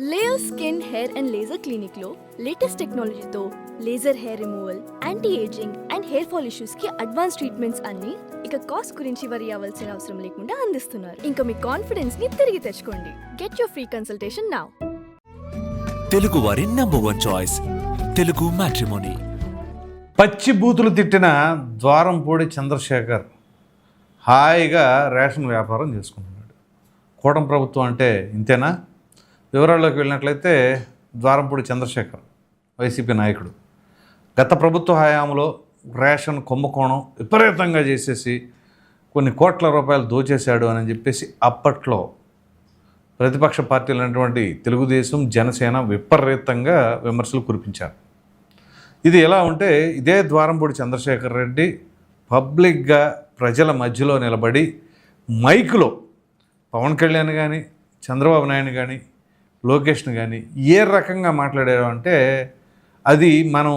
Layer skin hair and laser clinic లో latest టెక్నాలజీతో laser hair removal, anti ageing and hair fall issues కి advance treatments అన్ని ఇక cost గురించి వరి అవ్వాల్సిన అవసరం లేకుండా అందిస్తున్నారు. ఇంకా మీ కాన్ఫిడెన్స్ ని తిరిగి తెచ్చుకోండి. Get your free consultation now. Telugu వారి నంబర్ 1 చాయిస్ తెలుగు మ్యాట్రిమోనీ. పచ్చి బూతులు తిట్టిన ద్వారంపూడి చంద్రశేఖర్ హాయిగా రేషన్ వ్యాపారం చేసుకుంటున్నాడు. కూటమి ప్రభుత్వం అంటే ఇంతేనా? వివరాల్లోకి వెళ్ళినట్లయితే ద్వారంపూడి చంద్రశేఖర్ వైసీపీ నాయకుడు గత ప్రభుత్వ హయాంలో రేషన్ కుంభకోణం విపరీతంగా చేసేసి కొన్ని కోట్ల రూపాయలు దోచేశాడు అని చెప్పేసి అప్పట్లో ప్రతిపక్ష పార్టీలు అయినటువంటి తెలుగుదేశం, జనసేన విపరీతంగా విమర్శలు కురిపించారు. ఇది ఎలా ఉంటే ఇదే ద్వారంపూడి చంద్రశేఖర్ రెడ్డి పబ్లిక్గా ప్రజల మధ్యలో నిలబడి మైకులో పవన్ కళ్యాణ్ కానీ, చంద్రబాబు నాయుడు కానీ, లోకేష్ను కానీ ఏ రకంగా మాట్లాడారు అంటే అది మనం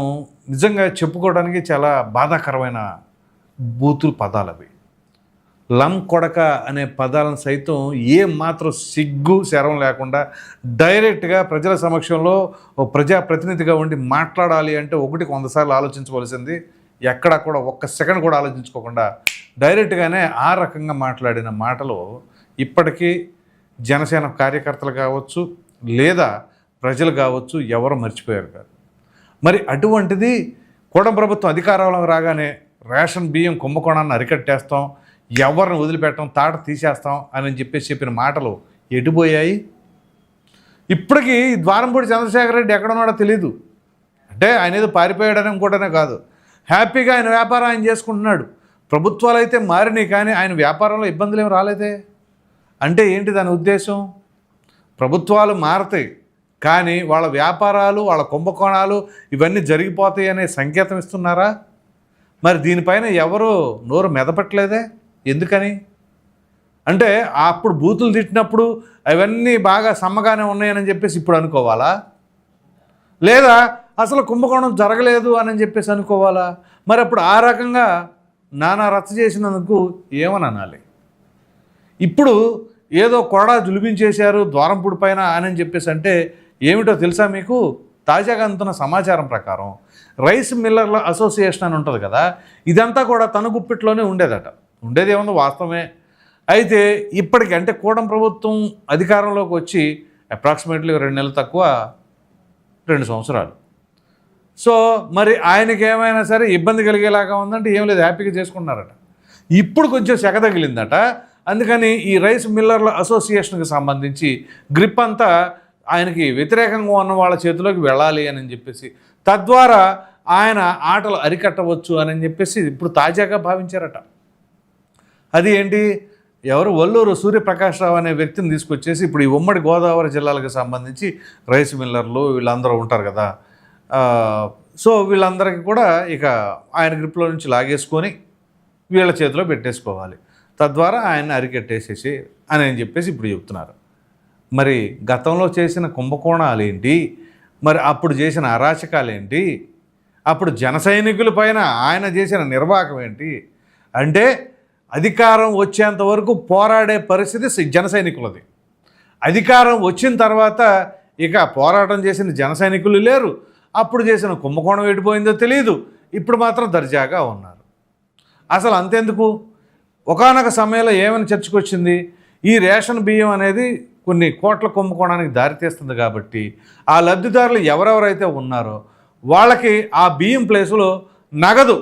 నిజంగా చెప్పుకోవడానికి చాలా బాధాకరమైన బూతులు పదాలు అవి. లం కొడక అనే పదాలను సైతం ఏ మాత్రం సిగ్గు శరం లేకుండా డైరెక్ట్గా ప్రజల సమక్షంలో ఓ ప్రజాప్రతినిధిగా ఉండి మాట్లాడాలి అంటే 100 సార్లు ఆలోచించవలసింది. ఎక్కడా కూడా ఒక్క సెకండ్ కూడా ఆలోచించుకోకుండా డైరెక్ట్గానే ఆ రకంగా మాట్లాడిన మాటలు ఇప్పటికీ జనసేన కార్యకర్తలు కావచ్చు, లేదా ప్రజలు కావచ్చు, ఎవరు మర్చిపోయారు కాదు. మరి అటువంటిది కూటమి ప్రభుత్వం అధికారంలోకి రాగానే రేషన్ బియ్యం కుంభకోణాన్ని అరికట్టేస్తాం, ఎవరిని వదిలిపెట్టడం, తాట తీసేస్తాం అని చెప్పిన మాటలు ఎటుపోయాయి? ఇప్పటికీ ద్వారంపూడి చంద్రశేఖర్ రెడ్డి ఎక్కడున్నాడో తెలీదు. అంటే ఆయన ఏదో పారిపోయాడని ఇంకోటనే కాదు, హ్యాపీగా ఆయన వ్యాపారం ఆయన చేసుకుంటున్నాడు. ప్రభుత్వాలు అయితే మారినాయి కానీ ఆయన వ్యాపారంలో ఇబ్బందులు ఏమి రాలేదే. అంటే ఏంటి దాని ఉద్దేశం? ప్రభుత్వాలు మారతాయి కానీ వాళ్ళ వ్యాపారాలు, వాళ్ళ కుంభకోణాలు ఇవన్నీ జరిగిపోతాయి అనే సంకేతం ఇస్తున్నారా? మరి దీనిపైన ఎవరు నోరు మెదపట్లేదే, ఎందుకని? అంటే అప్పుడు బూతులు తిట్టినప్పుడు అవన్నీ బాగా సమ్మగానే ఉన్నాయని చెప్పేసి ఇప్పుడు అనుకోవాలా? లేదా అసలు కుంభకోణం జరగలేదు అని చెప్పేసి అనుకోవాలా? మరి అప్పుడు ఆ రకంగా నానా రచ్చ చేసినందుకు ఏమని అనాలి? ఇప్పుడు ఏదో కొరడా జులిపించేశారు ద్వారంపూడి పైన అని చెప్పేసి అంటే ఏమిటో తెలుసా మీకు? తాజాగా అందుతున్న సమాచారం ప్రకారం రైస్ మిల్లర్ల అసోసియేషన్ అని ఉంటుంది కదా, ఇదంతా కూడా తన గుప్పిట్లోనే ఉండేదట. ఉండేది ఏముందో వాస్తవమే. అయితే ఇప్పటికి అంటే కూటమి ప్రభుత్వం అధికారంలోకి వచ్చి అప్రాక్సిమేట్లీ 2 నెలలు తక్కువ 2 సంవత్సరాలు. సో మరి ఆయనకి ఏమైనా సరే ఇబ్బంది కలిగేలాగా ఉందంటే ఏం లేదు, హ్యాపీగా చేసుకుంటున్నారట. ఇప్పుడు కొంచెం సెగ తగిలిందట. అందుకని ఈ రైస్ మిల్లర్ల అసోసియేషన్కి సంబంధించి గ్రిప్ అంతా ఆయనకి వ్యతిరేకంగా ఉన్న వాళ్ళ చేతిలోకి వెళ్ళాలి అని చెప్పేసి, తద్వారా ఆయన ఆటలు అరికట్టవచ్చు అని చెప్పేసి ఇప్పుడు తాజాగా భావించారట. అది ఏంటి? ఎవరు వల్లూరు సూర్యప్రకాశ్రావు అనే వ్యక్తిని తీసుకొచ్చేసి ఇప్పుడు ఈ ఉమ్మడి గోదావరి జిల్లాలకు సంబంధించి రైస్ మిల్లర్లు వీళ్ళందరూ ఉంటారు కదా, సో వీళ్ళందరికీ కూడా ఇక ఆయన గ్రిప్లో నుంచి లాగేసుకొని వీళ్ళ చేతిలో పెట్టేసుకోవాలి, తద్వారా ఆయన్ని అరికెట్టేసేసి అని చెప్పేసి ఇప్పుడు చెప్తున్నారు. మరి గతంలో చేసిన కుంభకోణాలు ఏంటి, మరి అప్పుడు చేసిన అరాచకాలు ఏంటి, అప్పుడు జన సైనికుల పైన ఆయన చేసిన నిర్వాహకం ఏంటి? అంటే అధికారం వచ్చేంత వరకు పోరాడే పరిస్థితి జన సైనికులది. అధికారం వచ్చిన తర్వాత ఇక పోరాటం చేసిన జన సైనికులు లేరు. అప్పుడు చేసిన కుంభకోణం ఎడిపోయిందో తెలియదు, ఇప్పుడు మాత్రం దర్జాగా ఉన్నారు. అసలు అంతెందుకు, ఒకానొక సమయంలో ఏమని చర్చకొచ్చింది, ఈ రేషన్ బియ్యం అనేది కొన్ని కోట్ల కుంభకోణానికి దారితీస్తుంది కాబట్టి ఆ లబ్ధిదారులు ఎవరెవరైతే ఉన్నారో వాళ్ళకి ఆ బియ్యం ప్లేసులో నగదు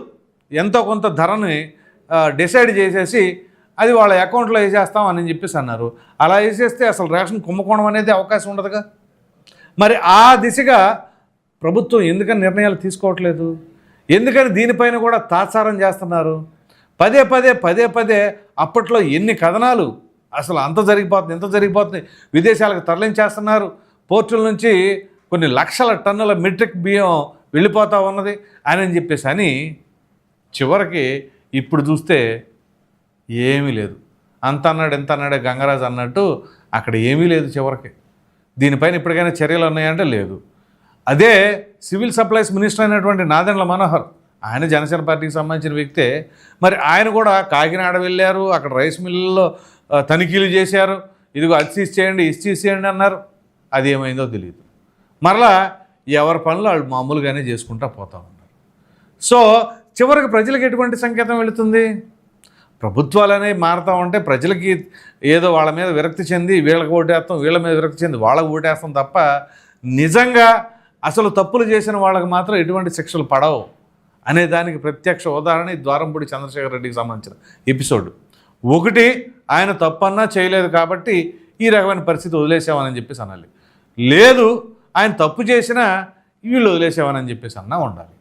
ఎంతో కొంత ధరని డిసైడ్ చేసేసి అది వాళ్ళ అకౌంట్లో వేసేస్తాం అని చెప్పేసి అన్నారు. అలా వేసేస్తే అసలు రేషన్ కుంభకోణం అనేది అవకాశం ఉండదుగా. మరి ఆ దిశగా ప్రభుత్వం ఎందుకని నిర్ణయాలు తీసుకోవట్లేదు? ఎందుకని దీనిపైన కూడా తాత్సారం చేస్తున్నారు? పదే పదే అప్పట్లో ఎన్ని కథనాలు, అసలు అంత జరిగిపోతుంది, ఇంత జరిగిపోతుంది, విదేశాలకు తరలించేస్తున్నారు, పోర్టుల నుంచి కొన్ని లక్షల టన్నుల మెట్రిక్ బియ్యం వెళ్ళిపోతూ ఉన్నది అని చెప్పేసి అని చివరికి ఇప్పుడు చూస్తే ఏమీ లేదు. అంత అన్నాడు ఎంత అన్నాడే గంగరాజు అన్నట్టు అక్కడ ఏమీ లేదు చివరికి. దీనిపైన ఇప్పటికైనా చర్యలు ఉన్నాయంటే లేదు. అదే సివిల్ సప్లైస్ మినిస్టర్ అయినటువంటి నాదెండ్ల మనోహర్, ఆయన జనసేన పార్టీకి సంబంధించిన వ్యక్తే, మరి ఆయన కూడా కాకినాడ వెళ్ళారు, అక్కడ రైస్ మిల్లులో తనిఖీలు చేశారు, ఇదిగో అది తీసేయండి ఇది తీసేయండి అన్నారు. అది ఏమైందో తెలియదు. మరలా ఎవరి పనులు వాళ్ళు మామూలుగానే చేసుకుంటూ పోతూ ఉన్నారు. సో చివరికి ప్రజలకు ఎటువంటి సంకేతం వెళుతుంది? ప్రభుత్వాలు అనేవి మారుతూ ఉంటే ప్రజలకి ఏదో వాళ్ళ మీద విరక్తి చెంది వీళ్ళకి ఓటేస్తాం, వీళ్ళ మీద విరక్తి చెంది వాళ్ళకి ఓటేస్తాం తప్ప నిజంగా అసలు తప్పులు చేసిన వాళ్ళకి మాత్రం ఎటువంటి శిక్షలు పడవు అనే దానికి ప్రత్యక్ష ఉదాహరణ ఈ ద్వారంపూడి చంద్రశేఖర్ రెడ్డికి సంబంధించిన ఎపిసోడ్. ఒకటి, ఆయన తప్పన్నా చేయలేదు కాబట్టి ఈ రకమైన పరిస్థితి వదిలేసామని చెప్పేసి అనాలి. లేదు, ఆయన తప్పు చేసినా వీళ్ళు వదిలేసామని చెప్పేసి అన్నా ఉండాలి.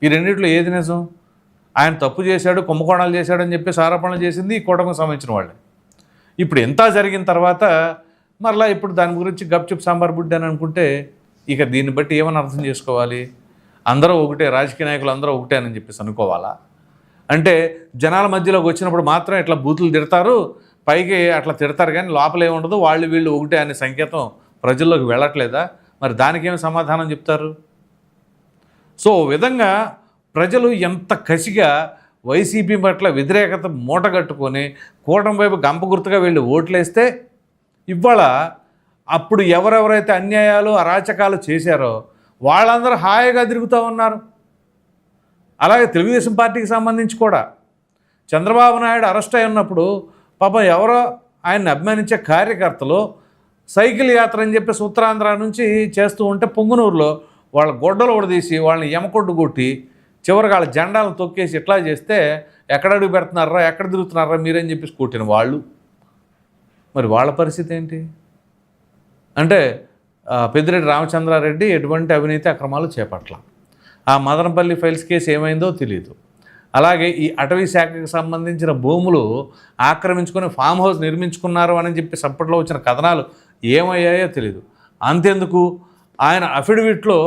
ఈ రెండిట్లో ఏది నిజం? ఆయన తప్పు చేశాడు, కుంభకోణాలు చేశాడని చెప్పేసి ఆరోపణలు చేసింది ఈ కూటమికి సంబంధించిన వాళ్ళే. ఇప్పుడు ఎంత జరిగిన తర్వాత మరలా ఇప్పుడు దాని గురించి గప్చుప్ సాంబార్ బుడ్డి అని అనుకుంటే ఇక దీన్ని బట్టి ఏమని అర్థం చేసుకోవాలి? అందరూ ఒకటే, రాజకీయ నాయకులు అందరూ ఒకటే అని చెప్పేసి అనుకోవాలా? అంటే జనాల మధ్యలోకి వచ్చినప్పుడు మాత్రం ఇట్లా బూతులు తిడతారు, పైకి అట్లా తిడతారు, కానీ లోపల ఏముండదు, వాళ్ళు వీళ్ళు ఒకటే అనే సంకేతం ప్రజల్లోకి వెళ్ళట్లేదా? మరి దానికేమి సమాధానం చెప్తారు? సో ఓ విధంగా ప్రజలు ఎంత కసిగా వైసీపీ పట్ల వ్యతిరేకత మూటగట్టుకొని కూటమి వైపు గంప గుర్తుగా వెళ్ళి ఓట్లేస్తే ఇవాళ అప్పుడు ఎవరెవరైతే అన్యాయాలు అరాచకాలు చేశారో వాళ్ళందరూ హాయిగా తిరుగుతూ ఉన్నారు. అలాగే తెలుగుదేశం పార్టీకి సంబంధించి కూడా చంద్రబాబు నాయుడు అరెస్ట్ అయి ఉన్నప్పుడు పాపం ఎవరో ఆయన్ని అభిమానించే కార్యకర్తలు సైకిల్ యాత్ర అని చెప్పేసి ఉత్తరాంధ్ర నుంచి చేస్తూ ఉంటే పొంగునూరులో వాళ్ళ గొడ్డలు ఉడదీసి వాళ్ళని ఎమకొడ్డు కొట్టి చివరికి వాళ్ళ జెండాలను తొక్కేసి ఇట్లా చేస్తే ఎక్కడ అడుగు పెడుతున్నారా, ఎక్కడ తిరుగుతున్నారా మీరని చెప్పేసి కొట్టిన వాళ్ళు. మరి వాళ్ళ పరిస్థితి ఏంటి? అంటే పెద్దిరెడ్డి రామచంద్రారెడ్డి ఎటువంటి అవినీతి అక్రమాలు చేపట్ల. ఆ మదనపల్లి ఫైల్స్ కేసు ఏమైందో తెలియదు. అలాగే ఈ అటవీ శాఖకు సంబంధించిన భూములు ఆక్రమించుకొని ఫామ్ హౌస్ నిర్మించుకున్నారు అని చెప్పి అప్పట్లో వచ్చిన కథనాలు ఏమయ్యాయో తెలియదు. అంతెందుకు, ఆయన అఫిడవిట్లో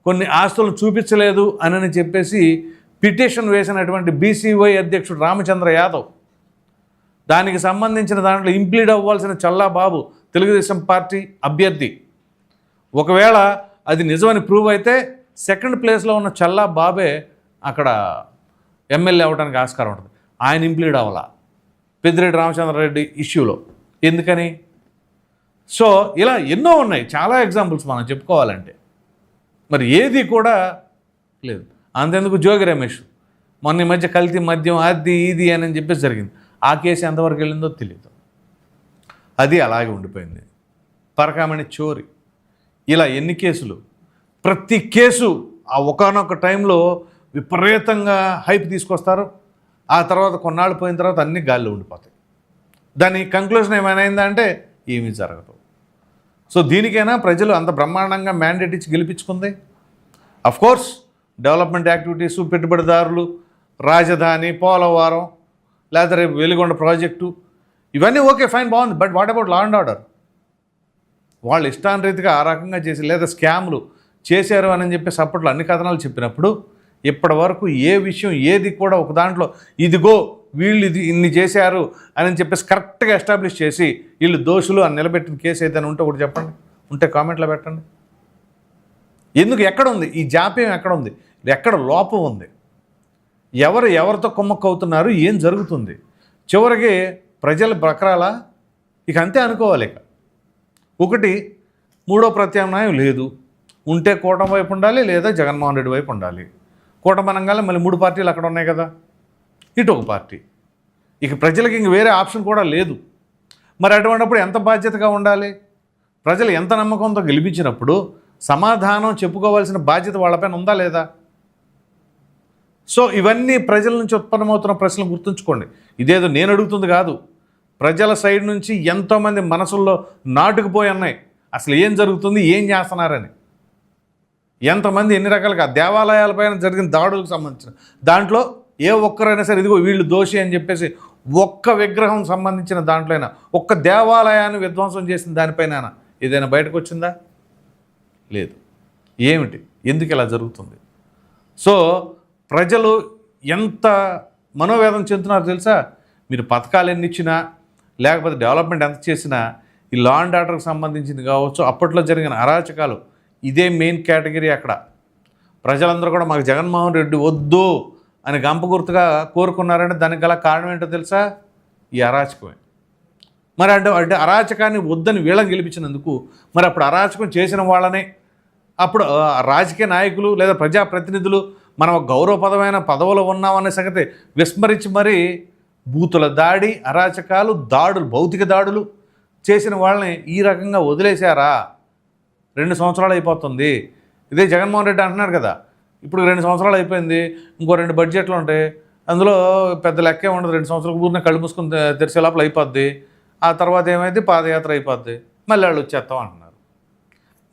కొన్ని ఆస్తులు చూపించలేదు అని చెప్పేసి పిటిషన్ వేసినటువంటి బీసీవై అధ్యక్షుడు రామచంద్ర యాదవ్, దానికి సంబంధించిన దాంట్లో ఇంప్లీడ్ అవ్వాల్సిన చల్లాబాబు తెలుగుదేశం పార్టీ అభ్యర్థి, ఒకవేళ అది నిజమని ప్రూవ్ అయితే సెకండ్ ప్లేస్లో ఉన్న చల్లా బాబే అక్కడ ఎమ్మెల్యే అవ్వడానికి ఆస్కారం ఉంటుంది. ఆయన ఇంప్లీడ్ అవ్వాల పెద్దిరెడ్డి రామచంద్రారెడ్డి ఇష్యూలో. ఎందుకని? సో ఇలా ఎన్నో ఉన్నాయి, చాలా ఎగ్జాంపుల్స్ మనం చెప్పుకోవాలంటే. మరి ఏది కూడా లేదు. అంతెందుకు జోగి రమేష్ మొన్న ఈ మధ్య కల్తీ మద్యం అది ఇది అని చెప్పేసి జరిగింది. ఆ కేసు ఎంతవరకు వెళ్ళిందో తెలియదు, అది అలాగే ఉండిపోయింది. పరకామణి చోరీ, ఇలా ఎన్ని కేసులు, ప్రతి కేసు ఆ ఒకానొక టైంలో విపరీతంగా హైప్ తీసుకొస్తారు. ఆ తర్వాత కొన్నాళ్ళు పోయిన తర్వాత అన్నీ గాల్లో ఉండిపోతాయి. దాని కంక్లూజన్ ఏమైనా అయిందా అంటే ఏమీ జరగదు. సో దీనికైనా ప్రజలు అంత బ్రహ్మాండంగా మ్యాండేట్ ఇచ్చి గెలిపించుకుంది. అఫ్కోర్స్ డెవలప్మెంట్ యాక్టివిటీస్, పెట్టుబడిదారులు, రాజధాని, పోలవరం, లేదా రేపు వెలిగొండ ప్రాజెక్టు, ఇవన్నీ ఓకే, ఫైన్, బాగుంది. But what about law and order? వాళ్ళు ఇష్టానురీతిగా ఆ రకంగా చేసి లేదా స్కామ్లు చేశారు అని చెప్పేసి అప్పట్లో అన్ని కథనాలు చెప్పినప్పుడు ఇప్పటి వరకు ఏ విషయం ఏది కూడా ఒక దాంట్లో ఇదిగో వీళ్ళు ఇది ఇన్ని చేశారు అని చెప్పేసి కరెక్ట్గా ఎస్టాబ్లిష్ చేసి వీళ్ళు దోషులు అని నిలబెట్టిన కేసు ఏదైనా ఉంటే ఒకటి చెప్పండి, ఉంటే కామెంట్లో పెట్టండి. ఎందుకు, ఎక్కడ ఉంది ఈ జాప్యం? ఎక్కడ ఉంది? ఎక్కడ లోపం ఉంది? ఎవరితో కుమ్మక్కు అవుతున్నారు? ఏం జరుగుతుంది? చివరికి ప్రజల బక్రాలా? ఇక అంతే అనుకోవాలి. ఇక ఒకటి, మూడో ప్రత్యామ్నాయం లేదు. ఉంటే కూటమి వైపు ఉండాలి, లేదా జగన్మోహన్ రెడ్డి వైపు ఉండాలి. కూటమి అనగానే మళ్ళీ 3 పార్టీలు అక్కడ ఉన్నాయి కదా, ఇటు ఒక పార్టీ. ఇక ప్రజలకు ఇంక వేరే ఆప్షన్ కూడా లేదు. మరి అటువంటిప్పుడు ఎంత బాధ్యతగా ఉండాలి? ప్రజలు ఎంత నమ్మకంతో గెలిపించినప్పుడు సమాధానం చెప్పుకోవాల్సిన బాధ్యత వాళ్ళపైన ఉందా లేదా? సో ఇవన్నీ ప్రజల నుంచి ఉత్పన్నమవుతున్న ప్రశ్నలు గుర్తుంచుకోండి. ఇదేదో నేను అడుగుతుంది కాదు, ప్రజల సైడ్ నుంచి ఎంతోమంది మనసుల్లో నాటుకుపోయి ఉన్నాయి. అసలు ఏం జరుగుతుంది, ఏం చేస్తున్నారని. ఎంతమంది ఎన్ని రకాలుగా దేవాలయాలపైన జరిగిన దాడులకు సంబంధించిన దాంట్లో ఏ ఒక్కరైనా సరే ఇదిగో వీళ్ళు దోషి అని చెప్పేసి ఒక్క విగ్రహం సంబంధించిన దాంట్లో అయినా, ఒక్క దేవాలయాన్ని విధ్వంసం చేసిన దానిపైన ఏదైనా బయటకు వచ్చిందా? లేదు. ఏమిటి, ఎందుకు ఇలా జరుగుతుంది? సో ప్రజలు ఎంత మనోవేదన చెందుతున్నారో తెలుసా? మీరు పథకాలు ఎన్ని ఇచ్చినా, లేకపోతే డెవలప్మెంట్ ఎంత చేసినా, ఈ లా అండ్ ఆర్డర్కి సంబంధించింది కావచ్చు, అప్పట్లో జరిగిన అరాచకాలు, ఇదే మెయిన్ కేటగిరీ. అక్కడ ప్రజలందరూ కూడా మాకు జగన్మోహన్ రెడ్డి వద్దు అని గంప గుర్తుగా కోరుకున్నారంటే దానికి గల కారణం ఏంటో తెలుసా? ఈ అరాచకమే. మరి అంటే అరాచకాన్ని వద్దని వీళ్ళని గెలిపించినందుకు మరి అప్పుడు అరాచకం చేసిన వాళ్ళనే అప్పుడు రాజకీయ నాయకులు లేదా ప్రజాప్రతినిధులు మనం ఒక గౌరవపదమైన పదవులో ఉన్నామనే సంగతి విస్మరించి మరీ బూతుల దాడి, అరాచకాలు, దాడులు, భౌతిక దాడులు చేసిన వాళ్ళని ఈ రకంగా వదిలేశారా? 2 సంవత్సరాలు అయిపోతుంది. ఇదే జగన్మోహన్ రెడ్డి అంటున్నాడు కదా, ఇప్పుడు 2 సంవత్సరాలు అయిపోయింది, ఇంకో 2 బడ్జెట్లు ఉంటాయి, అందులో పెద్ద లెక్కే ఉండదు, 2 సంవత్సరాల ఊరినే కళ్ళు మూసుకుని తెరిచే లోపల అయిపోద్ది, ఆ తర్వాత ఏమైంది, పాదయాత్ర అయిపోద్ది, మళ్ళీ వాళ్ళు వచ్చేస్తాం అంటున్నారు.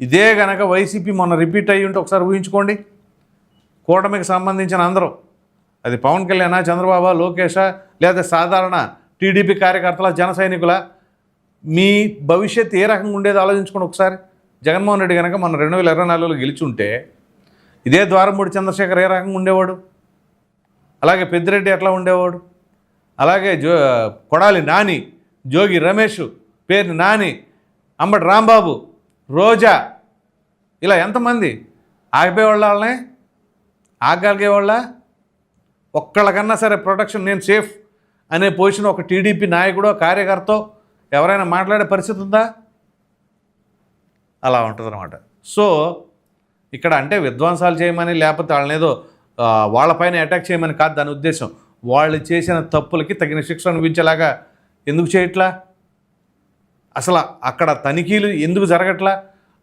ఇదే గనక వైసీపీ మొన్న రిపీట్ అయ్యి ఉంటే ఒకసారి ఊహించుకోండి. కూటమికి సంబంధించిన అందరూ, అది పవన్ కళ్యాణ్, చంద్రబాబు, లోకేష్, లేదా సాధారణ టీడీపీ కార్యకర్తల, జన సైనికుల, మీ భవిష్యత్తు ఏ రకంగా ఉండేది ఆలోచించుకోండి ఒకసారి. జగన్మోహన్ రెడ్డి కనుక మన 2024లో గెలిచి ఉంటే ఇదే ద్వారంపూడి చంద్రశేఖర్ ఏ రకంగా ఉండేవాడు, అలాగే పెద్దిరెడ్డి ఎట్లా ఉండేవాడు, అలాగే కొడాలి నాని, జోగి రమేష్, పేర్ని నాని, అంబటి రాంబాబు, రోజా, ఇలా ఎంతమంది ఆగిపోయేవాళ్ళ, వాళ్ళనే ఆగలిగేవాళ్ళ? ఒక్కళ్ళకన్నా సరే ప్రొటెక్షన్, నేను సేఫ్ అనే పొజిషన్ ఒక టీడీపీ నాయకుడో కార్యకర్త ఎవరైనా మాట్లాడే పరిస్థితి ఉందా? అలా ఉంటుందన్నమాట. సో ఇక్కడ అంటే విధ్వంసాలు చేయమని, లేకపోతే వాళ్ళని ఏదో వాళ్ళపైన అటాక్ చేయమని కాదు దాని ఉద్దేశం. వాళ్ళు చేసిన తప్పులకి తగిన శిక్ష అనిపించేలాగా ఎందుకు చేయట్లా? అసలు అక్కడ తనిఖీలు ఎందుకు జరగట్లా?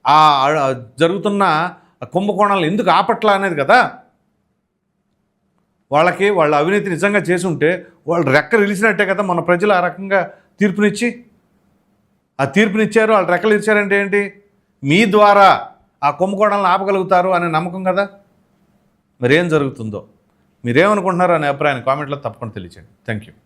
ఆ జరుగుతున్న కుంభకోణాలు ఎందుకు ఆపట్లా అనేది కదా. వాళ్ళ అవినీతి నిజంగా చేసి ఉంటే వాళ్ళు రెక్కలు ఇలిచినట్టే కదా మన ప్రజలు ఆ రకంగా తీర్పునిచ్చి, ఆ తీర్పునిచ్చారు, వాళ్ళు రెక్కలు ఇచ్చారంటే ఏంటి? మీ ద్వారా ఆ కుంభకోణాలను ఆపగలుగుతారు అనే నమ్మకం కదా. మరేం జరుగుతుందో, మీరేమనుకుంటున్నారో అనే అభిప్రాయాన్ని కామెంట్లో తప్పకుండా తెలియచేయండి. Thank you.